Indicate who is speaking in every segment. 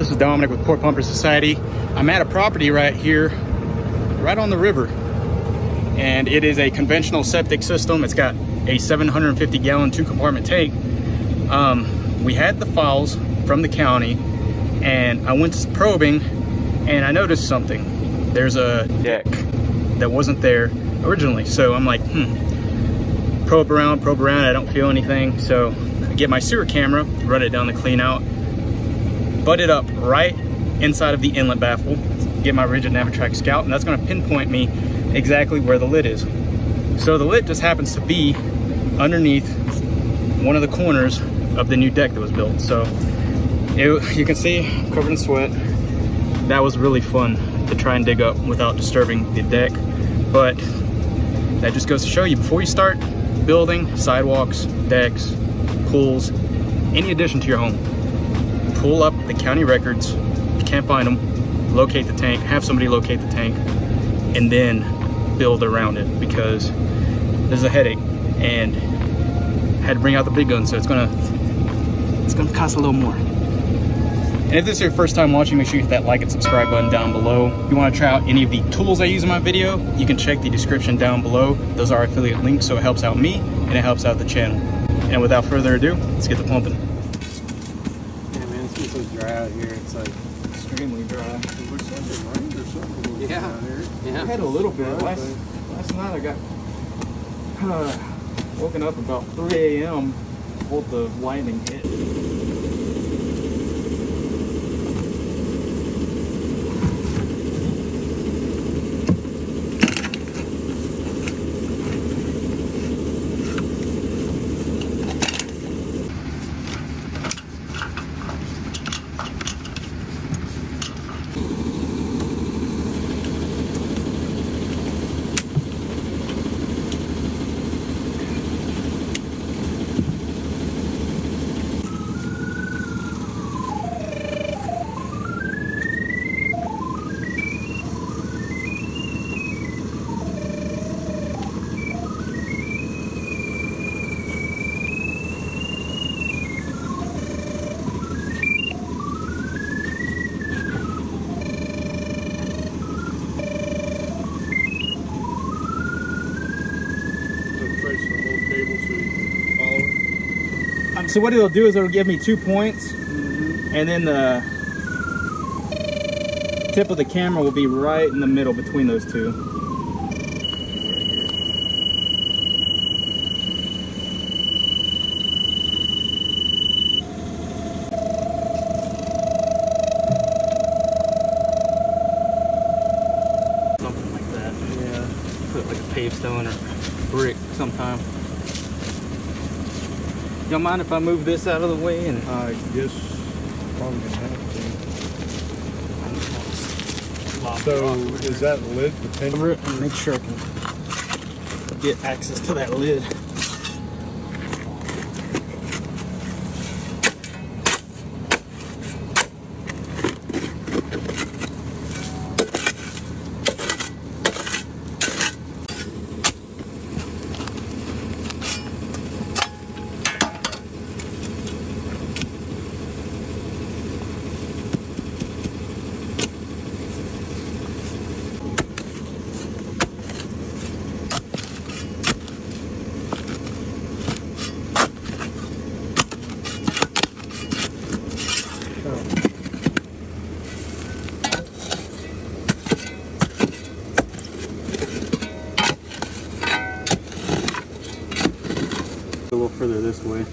Speaker 1: This is Dominic with PoorPumperSociety. I'm at a property right here, right on the river. And it is a conventional septic system. It's got a 750 gallon 2-compartment tank. We had the files from the county and I went probing and I noticed something. There's a deck that wasn't there originally. So I'm like, probe around, I don't feel anything. So I get my sewer camera, run it down the clean out, butt it up right inside of the inlet baffle, get my RIDGID NaviTrack Scout, and that's gonna pinpoint me exactly where the lid is. So the lid just happens to be underneath one of the corners of the new deck that was built. So you can see, covered in sweat. That was really fun to try and dig up without disturbing the deck. But that just goes to show you, before you start building sidewalks, decks, pools, any addition to your home, pull up the county records. If you can't find them, locate the tank, have somebody locate the tank, and then build around it, because there's a headache and had to bring out the big gun, so it's gonna cost a little more. And if this is your first time watching, make sure you hit that like and subscribe button down below. If you want to try out any of the tools I use in my video, you can check the description down below. Those are affiliate links, so it helps out me and it helps out the channel. And without further ado, let's get the pumping.
Speaker 2: Yeah, man, it's getting so dry out here. It's like extremely dry.
Speaker 3: It looks like it rained or something.
Speaker 2: Yeah.
Speaker 3: Out here.
Speaker 2: Yeah.
Speaker 1: I had a little bit. Last night I got woken up about 3 a.m. bolt the lightning hit. So what it'll do is it'll give me 2 points, and then the tip of the camera will be right in the middle between those two. Something like that. Yeah. Put like a pavestone or brick sometime. Y'all mind if I move this out of the way? And
Speaker 3: I guess probably gonna have to. So is that lid dependent?
Speaker 1: and make sure I can get access to that lid. A little further this way,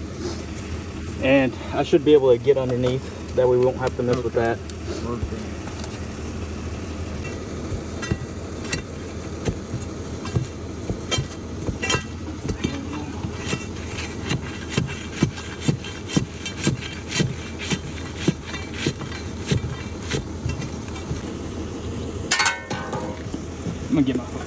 Speaker 1: and I should be able to get underneath, that way we won't have to mess with that. I'm gonna get my hook.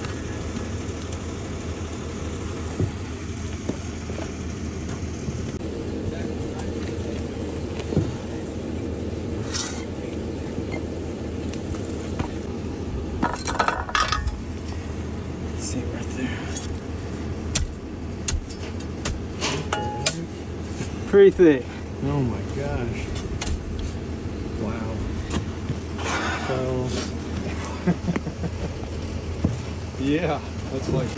Speaker 1: See right there. Pretty thick.
Speaker 3: Oh my gosh. Wow. Varco. Yeah, that's like.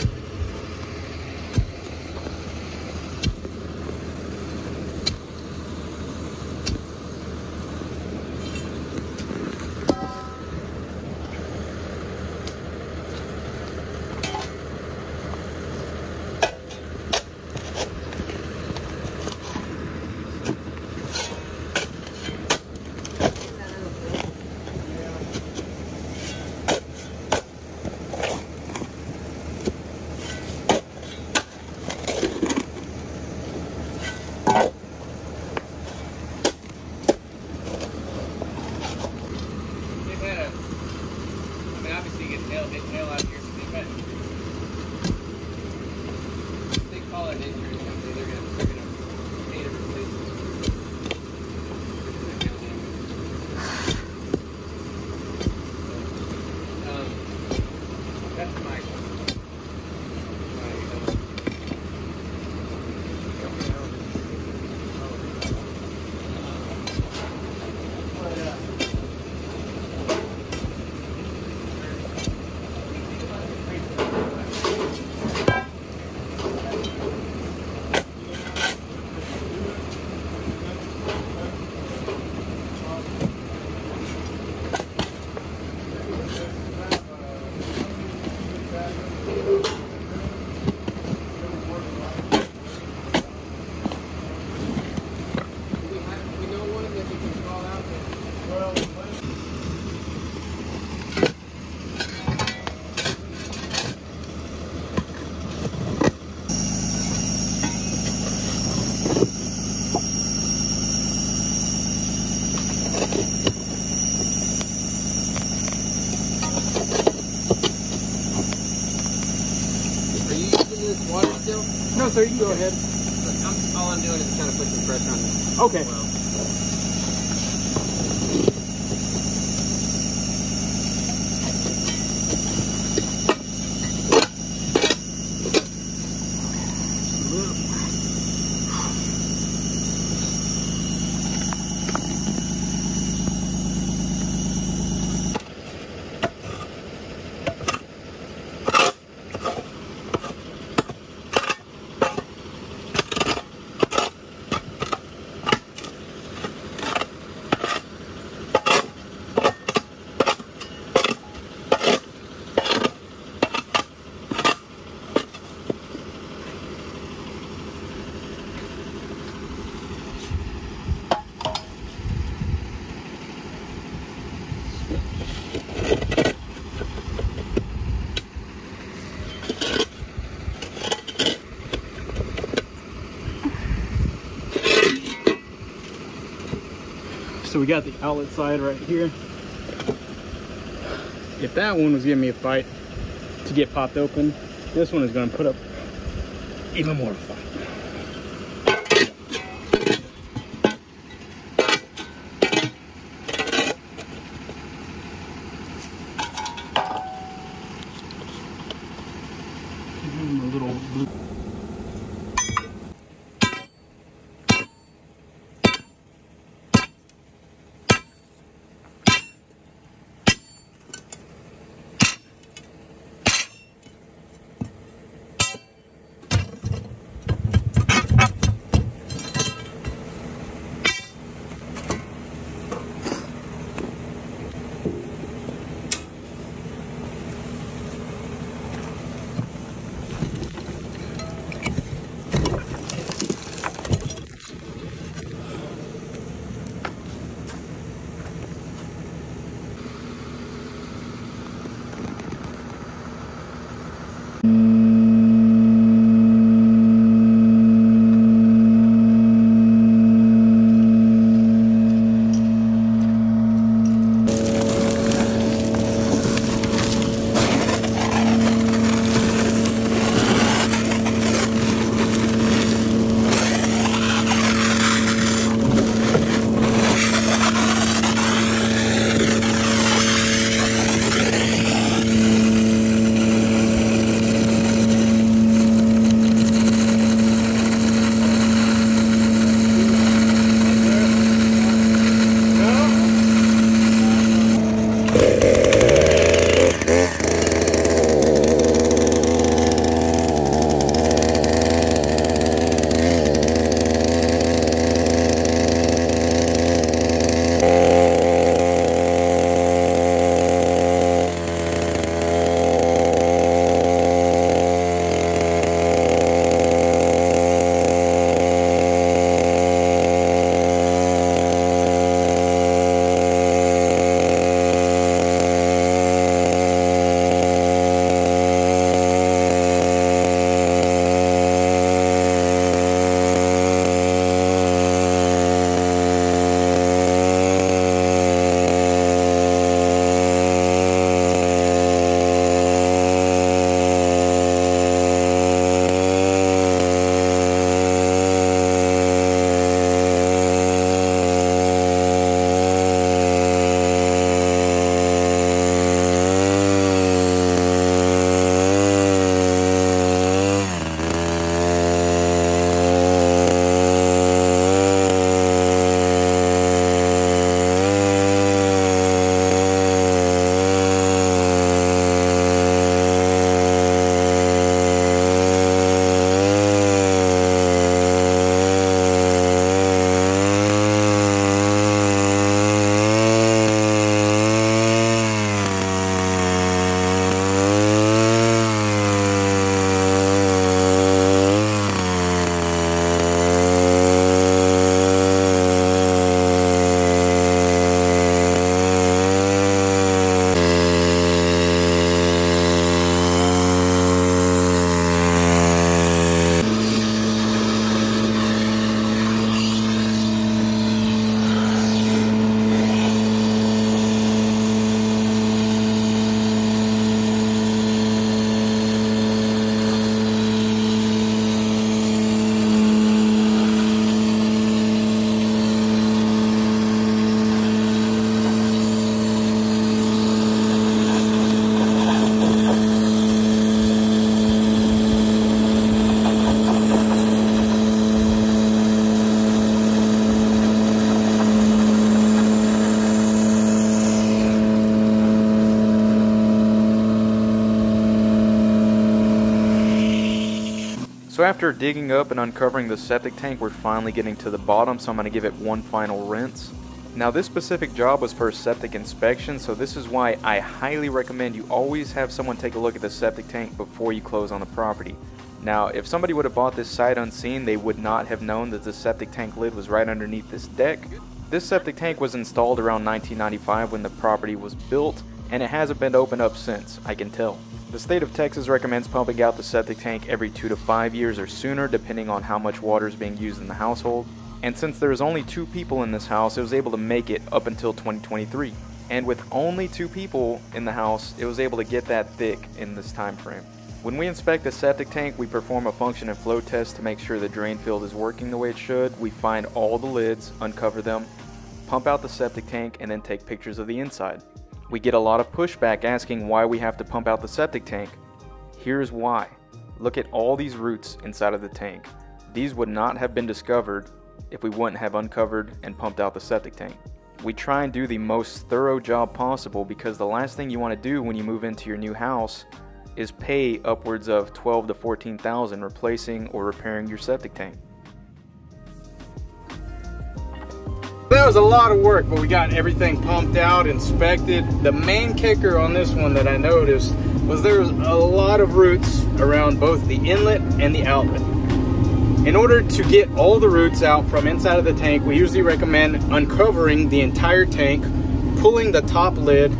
Speaker 1: No, sir, you can go ahead.
Speaker 2: All I'm doing is kind of put some pressure on this.
Speaker 1: Okay.
Speaker 2: Well.
Speaker 1: So we got the outlet side right here. If that one was giving me a fight to get popped open, this one is going to put up even more of a fight. A little blue.
Speaker 4: So after digging up and uncovering the septic tank, we're finally getting to the bottom, so I'm going to give it one final rinse. Now this specific job was for a septic inspection, so this is why I highly recommend you always have someone take a look at the septic tank before you close on the property. Now if somebody would have bought this sight unseen, they would not have known that the septic tank lid was right underneath this deck. This septic tank was installed around 1995 when the property was built, and it hasn't been opened up since, I can tell. The state of Texas recommends pumping out the septic tank every 2 to 5 years or sooner, depending on how much water is being used in the household. And since there was only 2 people in this house, it was able to make it up until 2023. And with only 2 people in the house, it was able to get that thick in this time frame. When we inspect the septic tank, we perform a function and flow test to make sure the drain field is working the way it should. We find all the lids, uncover them, pump out the septic tank, and then take pictures of the inside. We get a lot of pushback asking why we have to pump out the septic tank. Here's why. Look at all these roots inside of the tank. These would not have been discovered if we wouldn't have uncovered and pumped out the septic tank. We try and do the most thorough job possible because the last thing you want to do when you move into your new house is pay upwards of $12,000 to $14,000 replacing or repairing your septic tank.
Speaker 1: That was a lot of work, but we got everything pumped out, inspected. The main kicker on this one that I noticed was there was a lot of roots around both the inlet and the outlet. In order to get all the roots out from inside of the tank, we usually recommend uncovering the entire tank, pulling the top lid,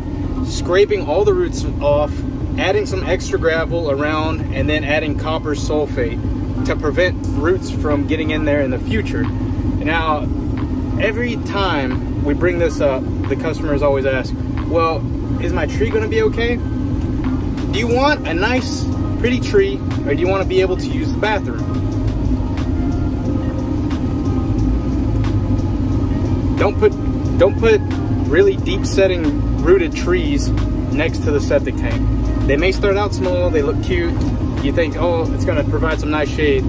Speaker 1: scraping all the roots off, adding some extra gravel around, and then adding copper sulfate to prevent roots from getting in there in the future. Now, every time we bring this up, the customers always ask, well, is my tree going to be okay? Do you want a nice, pretty tree, or do you want to be able to use the bathroom? Don't put really deep setting rooted trees next to the septic tank. They may start out small, they look cute, you think, oh, it's going to provide some nice shade.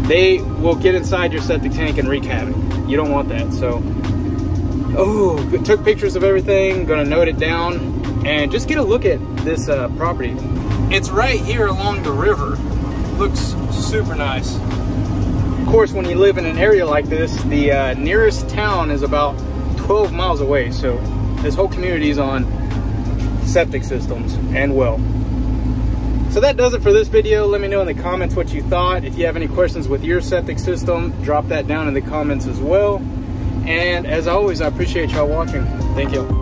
Speaker 1: They will get inside your septic tank and wreak havoc. You don't want that. So, took pictures of everything, gonna note it down, and just get a look at this property. It's right here along the river. Looks super nice. Of course, when you live in an area like this, the nearest town is about 12 miles away. So this whole community is on septic systems and well. So that does it for this video. Let me know in the comments what you thought. If you have any questions with your septic system, drop that down in the comments as well. And as always, I appreciate y'all watching. Thank you.